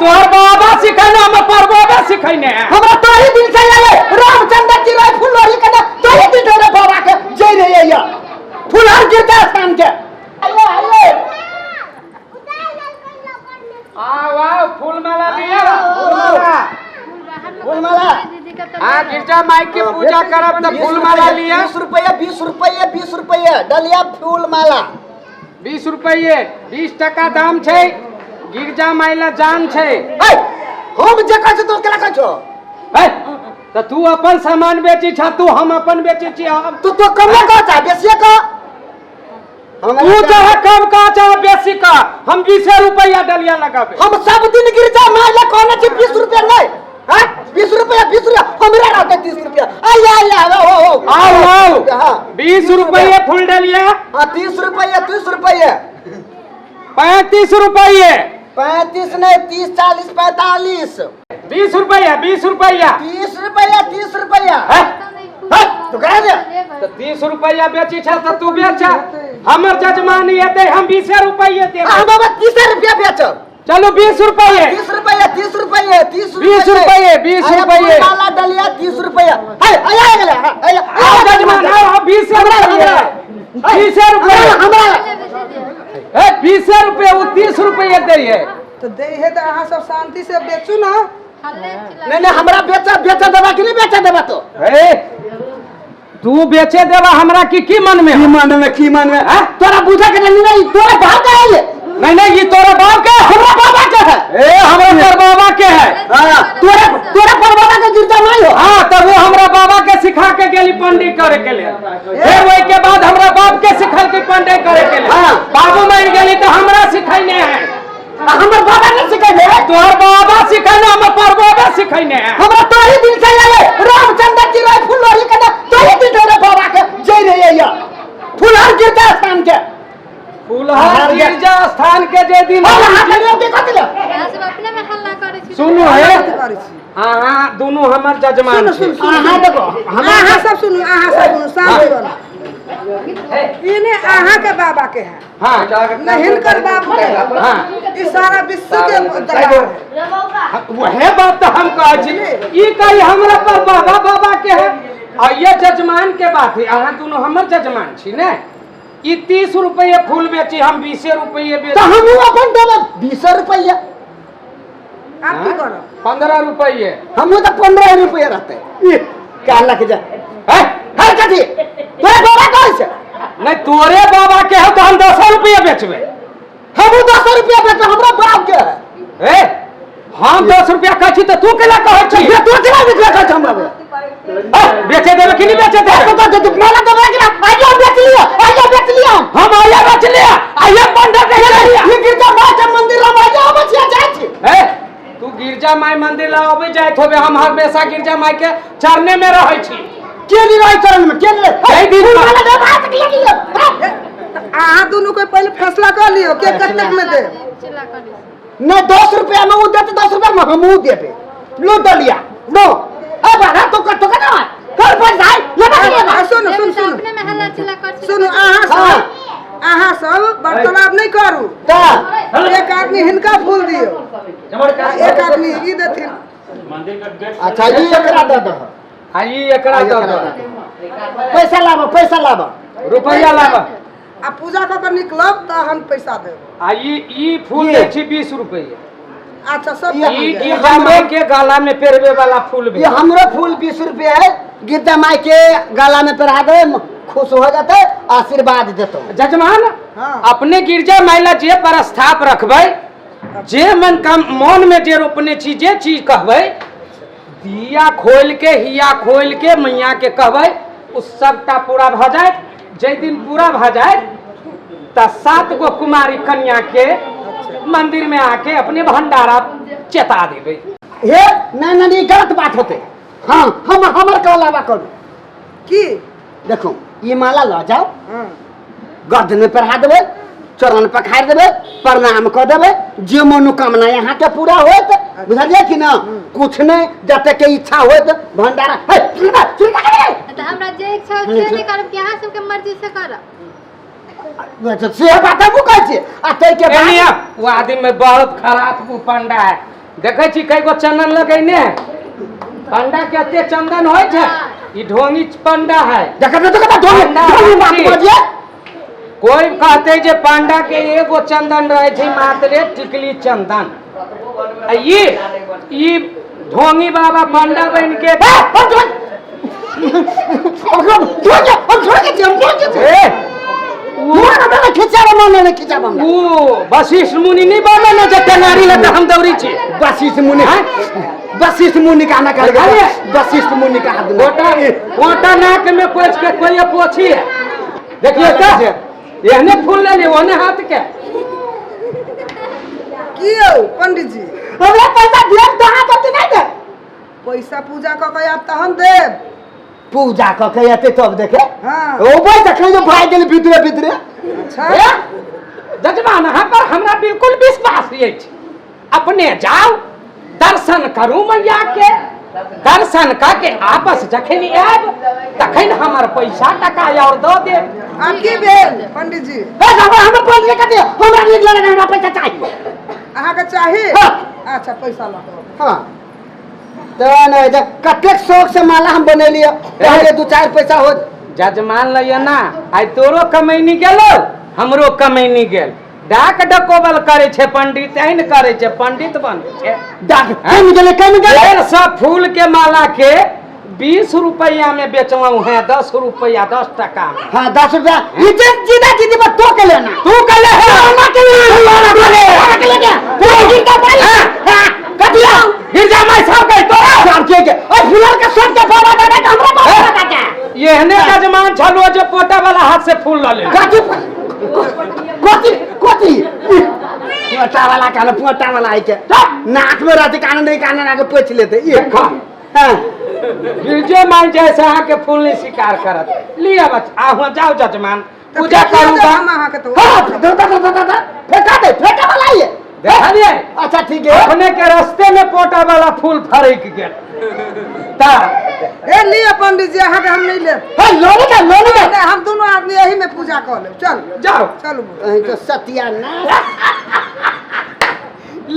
तोहर बाबा सिखाने हम परबाबा सिखाने हमरा तो ही दिन से आए रामचंद्र जी रे फुलवारी के तो ही दिन रे बाबा के जय रे या फुलहार गिरता स्थान के आइए आइए आओ फूल माला लिया फूल माला हां गिरजा माई के पूजा करब त फूल माला लिया 20 रुपया डलिया फूल माला 20 रुपये 20 टका दाम छै गिरजा माइला जान छै हम जे कहै छ तो केला कहै छ त तू अपन सामान बेची छ तू हम अपन बेची छी तू तो कम का छ बेसी का तू चाह कम का चाह बेसी का हम 20 रुपया डलिया लगाबे हम सब दिन गिरजा माइला कहने छी 20 रुपया नहीं हां 20 रुपया हमरा रहते 30 रुपया आइए आओ 20 रुपये फूल डलिया हां 30 रुपया 35 रुपये 35 रुपये 35 नहीं 30 40 45 20 रुपया 30 रुपया तू कह दे तो 30 रुपया बेची छ त तू बेच हमर जजमानी हेते हम 20 रुपये दे हां बाबा 30 रुपया बेच चलो 20 रुपये 30 रुपया 20 रुपये माला डलिया 30 रुपया आया जजमान आओ 20 रुपये 20 रुपये हमरा 20 रुपये वो 30 रुपये दे है तो दे है तो अहाँ सब शांति से बेचू ना नहीं हमरा बेचा देबा कि नहीं बेचा देबा तो तू बेचे देबा हमरा की मन में तोरा बुझा के नहीं तोरा भाव का है नहीं ये तोरा बाप के हमरा बाबा के है हमरा पर बाबा के है तोरा पर बाबा के गिरजा नहीं हो हां तब वो हमरा बाबा के सिखा के गेली पंडित करे के लिए फिर ओई के बाद हमरा बाप के सिखल के पंडित करे के लिए बाबू मर गेली तो हमरा सिखाइने है हमर बाबा ने सिखाइले तोहर बाबा सिखाने हम परबाबा सिखाइने है हमरा तो ही दिन से आए रामचंद्र जी रे फुलवारी के तो ही दिन रे बाबा के जय रे या फुलहार गिरता स्थान के फुलहार गिरजा स्थान के जे दिन सुनो है हां दोनों हमर जजमान हां देखो अहाँ सब सुनू शांति बनो इने अहाँ के बाबा के है हां नहीं हिनकर बाप के हां ई सारा विश्व के दरबार है वह बात तो हम कह छी ई कही हमरा पर बाबा के है और ये जजमान के बात है अहाँ दोनों हमर जजमान छी ने ई 30 रुपये फूल बेची हम 20 रुपये बेची तो हम अपन देब 20 रुपया आप की करो 15 रुपये हम तो 15 रुपया रहते क्या लग जा है कथी तोरे बाबा कह से नहीं तोरे बाबा के है तो हम 10 रुपये बेचबे हम 10 रुपया बेच हमरा बाप के है हम 10 रुपया कहै छी त तू केला कहै छी तू केला निकला कहै हमरा बेचे देबे कि नहीं बेचे देबे तो दुकान देबे कि आइयो बेच लिया हम आइयो बेच लिया आइयो पंडा के लिया ये गिरजा माई के मंदिर ला आइयो बचिया जाय छी तू गिरजा माई मंदिर ला आबे जाइत होबे हम हमेशा गिरजा माई के चरणे में रहै छी के नहीं रही चरण में के नहीं कई दिन वाला दे बात के लिए अहाँ दोनों को पहले फैसला कर लियो के कतक में दे नहीं 10 रुपया में वो देते 10 रुपया में हम वो देबे लो दलिया लो अब रहा तो कर ना कर पर जाए ले सुनो अहाँ सब वार्तालाप नहीं करू एक आदमी हिनका फूल दियो एक आदमी ई देथिन अच्छा ये एकरा दे दो आई एकरा दे दो पैसा लाबो रुपया लाबो आ पूजा क के निकलब त हम पैसा देब आई ई फूल दे छी 20 रुपये अच्छा सब ई गिरजा माई के गला में पेरवे वाला फूल भी ये हमरो फूल 20 रुपया है गिरजा माई के गला में पेरा दे खुश हो जाते आशीर्वाद देतो जजमान अपने गिरजा माइला जे प्रस्ताव रखबै जे मन में जे रोपने छी जे चीज कहबै दिया खोल के हिया खोल के मैया के कहबै उस सबटा पूरा भ जाए जे दिन पूरा भ जाए त 7 गो कुमारी कन्या के मंदिर में आके अपने भंडारा चेता देबै हे नहीं गलत बात होते हाँ हम हमर कहलावा करू की देखो ये माला ला जाओ गर्दन में पहरा देवे चरण पखार देवे प्रणाम कर देवे जे मनोकामना यहाँ के पूरा होत बुझलिए कि ना कुछ नहीं जते के इच्छा होत भंडारा तो हमरा जे इच्छा हो से नहीं करब कि अहाँ सबके मर्जी से करब से बात हम कहै छी आ तै के बाद वो आदमी में बहुत खराब पंडा है देखे छी कई गो चंदन लगैने है पंडा के एते चंदन होय छै ई ढोंगी पंडा है कोई कहते जे पांडा के एगो चंदन रहे छै मात्र टिकली चंदन ई ढोंगी बाबा पांडा बन के वशिष्ठ मुनि नहीं बोले ना जब टेंगारी लगे हम दौड़ी छी वशिष्ठ मुनि वशिष्ठ मुनि का ना कर वशिष्ठ मुनि का ओटा नाक में पोछ के कोई पोछी है देखिए क्या एहने फूल ले ओने हाथ के की हो पंडित जी हमरा पैसा दिया कहां तक नहीं दे पैसा पूजा क के आप तहन देब पूजा क के आते तब देखे हां ओ भाई देखे जो भाई गेल भीतरे भीतरे अच्छा जजमान यहाँ पर हमरा बिल्कुल विश्वास है अपने जाओ दर्शन करू मैया के दर्शन करके आपस जखन आब तखन हमर पैसा टका और दो दे आप की भेल पंडित जी हम पैसा कते हमरा नीक लगे हमरा पैसा चाहिए अहाँ के चाही हाँ। अच्छा पैसा ला हां तो नहीं जे कतेक शौक से माला हम बनेलिए पहले 2-4 पैसा हो जजमान लइए ना आई तोरो कमैनी गेलो हमरो कमैनी गेल डाक डकोबल करे छे पंडित एहन करे छे पंडित बने छे डाक कम गेले 150 फूल के माला के 20 रुपया में बेचलऊ है 10 रुपया 10 टका में हां 10 रुपया इजे जीदा जीदी पर तो के लेना तू कर ले हमरा के ले तू गिरता भाई कटिया गिरजा मैं सब कह तो सब के ओए फूलर के सब के फोड़ा दे हमरा बात का ये हने जजमान छलो जे पोटा वाला हाथ से फूल ल ले कोती पोटा वाला आई के नाक में रहते कान नहीं कान आके पोछ लेते ये हां गिरजे मां जैसे आके के फूल नहीं शिकार करत लिया बच्चा आ जाओ जजमान पूजा करूंगा हम अहाँ के तो हां फेंका दे फेंका वाला ये देखलिए अच्छा ठीक है अपने के रास्ते में पोटा वाला फूल फरक गेल ता ए लिए पंडित जी अहाँ के हम नहीं ले हां लोने का हम दोनों आदमी यही में पूजा कर ले चल जाओ चलो तो सत्यानाश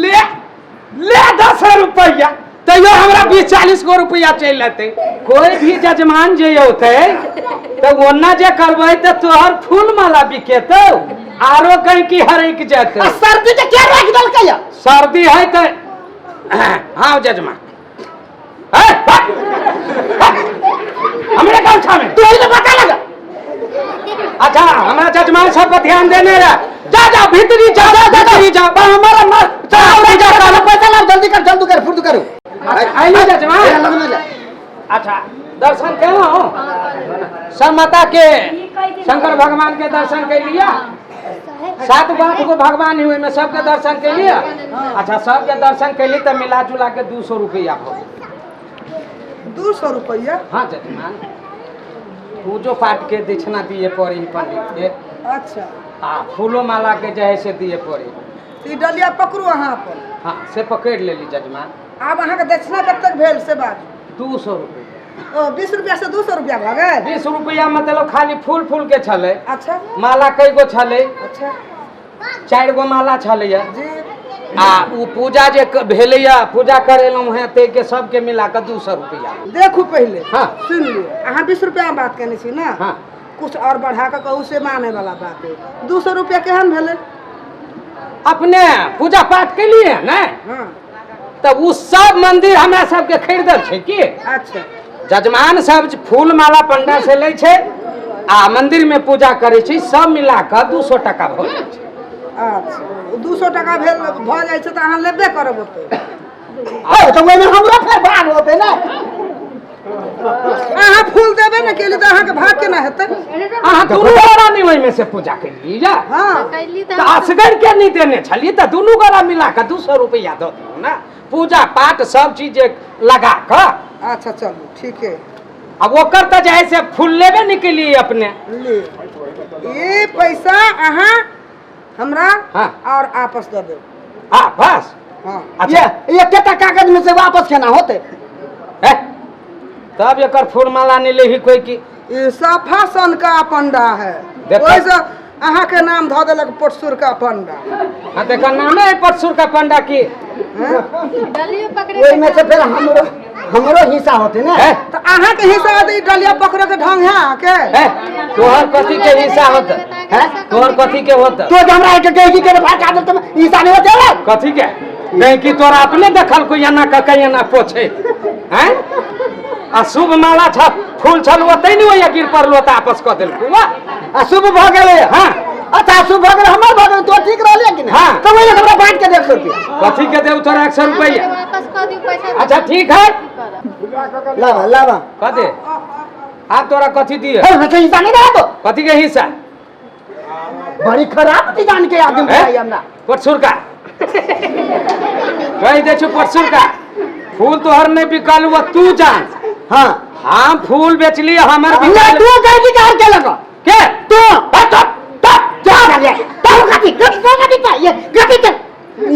ले 10 रुपया तैयो हमरा 20-40 गो रुपया चल लेते कोई भी जजमान जे होते तो ओना जे करबै त तोहर फूल माला बिकेतो आरो कहीं की हरक जाते सर्दी के क्या रख दल के सर्दी है त हां जजमान हमरे गांव छा में तू तो पता लगा अच्छा हमरा जजमान सब पर ध्यान देने रे जा भीतरी जा हमारा मत पैसा ला जल्दी कर फुर्द करो आइए जजमान अच्छा दर्शन केलो सब माता के शंकर भगवान के दर्शन कर लिया 7-8 गो भगवान हुए में सबके दर्शन कर लिया अच्छा सबके दर्शन कर ली तो मिला जुला के 200 रुपया हो 200 रुपया हाँ जजमान पूजो पाठ के दक्षिणा दिए पड़ी पंडित के अच्छा हाँ फूलो माला के जहे से दिए पड़ी ई डलिया पकड़ू अहाँ पर हाँ से पकड़ लेली जजमान आब अहाँ के दक्षिणा कब तक भेल से बात 200 रुपया ओ 20 रुपया से 200 रुपया भ गेल 20 रुपया मतलब खाली फूल के छले अच्छा माला कई गो छले अच्छा 4 गो माला छले जी आ उ पूजा जे भेलैया पूजा करेलहुँ हैं ते के सबके मिला के 200 रुपया देखू पहले हाँ सुन लियो अहाँ 20 रुपया में बात करने छी ना हाँ कुछ और बढ़ा के कहू से माने वाला बात है 200 रुपया केहन भेले अपने पूजा पाठ के लिए ना हाँ तब उ सब मंदिर हमरा सबके खरीदल छै की अच्छा जजमान सब फूल माला पंडा से ले छै आ मंदिर में पूजा करे छै सब मिला के 200 टका भ जाय छै अच्छा 200 टका भेल भ जाय छै त अहाँ लेबे करब ओते तो ओने हमरा फेर भाग होते ना अहाँ फूल देबे न केली त अहाँ के भाग केना हेतै अहाँ दुनू गोरा नहीं ओहि में से पूजा कैली जा हां तो असगर के नहीं देने छलिए तो दोनों गोरा मिला के 200 रुपया दो दियो ना पूजा पाठ सब चीज लगा कर अच्छा चलो ठीक है अब ओकर त जाय से फूल लेबे निकली अपने ले ये पैसा अहाँ हमरा हाँ। और आपस दे दे हाँ बस हाँ अच्छा ये केटा कागज में से वापस केना होते है तब एकर फूल माला नहीं ले ही कोई की ये सफा सन का पंडा है देखो। ओइसे अहाँ के नाम धऽ देलक पोटसुर का पंडा। हाँ तेकर नामे है परसुर का पंडा की डलियो पकड़े ओई में से फिर हमरो हिस्सा होते ना। है तो अहाँ के हिस्सा दे डलिया पकड़े के ढंग है अहाँ के। है तोहर कथी के हिस्सा होता है तोहर कथी के होता तो हमरा के कहि के भाग आदत में हिस्सा नहीं होते कथी के कहीं की तोरा अपने देखल कोई एना कहीं एना पोछे हैं अशुभ माला छ फूल छल ओतै नहीं होया गिर पड़लो त आपस क देल कुआ अशुभ भ गेलै। हां अच्छा अशुभ भ गेलै हमर भ गेलै तो ठीक रहले कि नहीं। हाँ। तो वही हमरा बांट के 100 रुपया कथी के देव तोरा 100 रुपया वापस कर दियो पैसा। अच्छा ठीक है लावा कह दे आप तोरा कथी दिए है तो हिस्सा नहीं रहा तो कथी के हिस्सा बड़ी खराब डिजाइन के आदमी हैं? भाई हमरा। परसुर का कह दे छु परसुर का फूल तोहर नहीं बिकल हुआ तू जान हां हम फूल बेचली हमर ना बिकल तू कह की कार के लगा के तू जा रे तू कथी ये कथी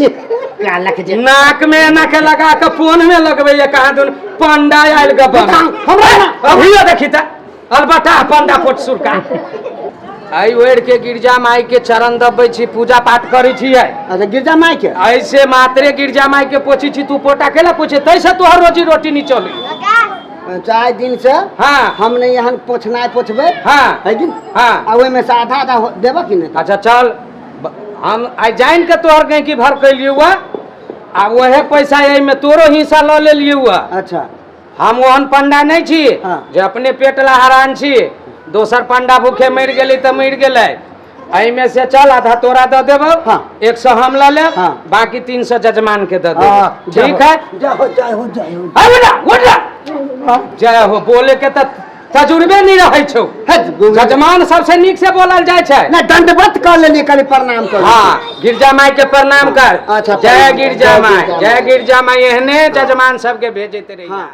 ये काला के नाक में एना के लगा के फोन में लगबे ये कहां दुन पंडा आइल गबन हमरा ना अभी देखी त अलबटा पंडा पोटसुर का आई वेड़ के गिरजा माई के चरण दबे छी पूजा पाठ करी छी अच्छा गिरजा माई के ऐसे मात्रे गिरजा माई के पोछी छी तू पोटा केला पोछे तैसे तोहर रोजी रोटी नहीं चली 4 दिन से हाँ हम नहीं यहाँ पोछबे हाँ है कि हाँ आ ओई में से आधा देबा कि नहीं। अच्छा चल हम आई जान के तोहर गई की भर कैलिए हुआ आ वहे पैसा यही में तोरो हिस्सा ल ले लिए हुआ। अच्छा हम ओहन पंडा नहीं छी हाँ। जे अपने पेट ला हरान छी दोसर पंडा भूखे मर गेली त मर गेलै एहि में से चल आधा तोरा दे देबो हाँ। 100 हम ल लेब हाँ। बाकी 300 जजमान के दे हाँ, देबो ठीक है जय हो अरे बेटा उठ जा जय हो बोले के त तजुर्बे नहीं रहे छौ जजमान सबसे नीक से बोलल जाय छै ना दंडवत कर लेने कल प्रणाम कर हाँ गिरजा माई के प्रणाम कर अच्छा, जय प्रणाम। गिरजा जय माई गिरजा जय गिरजा माई एहने जजमान सबके भेजते रही हाँ।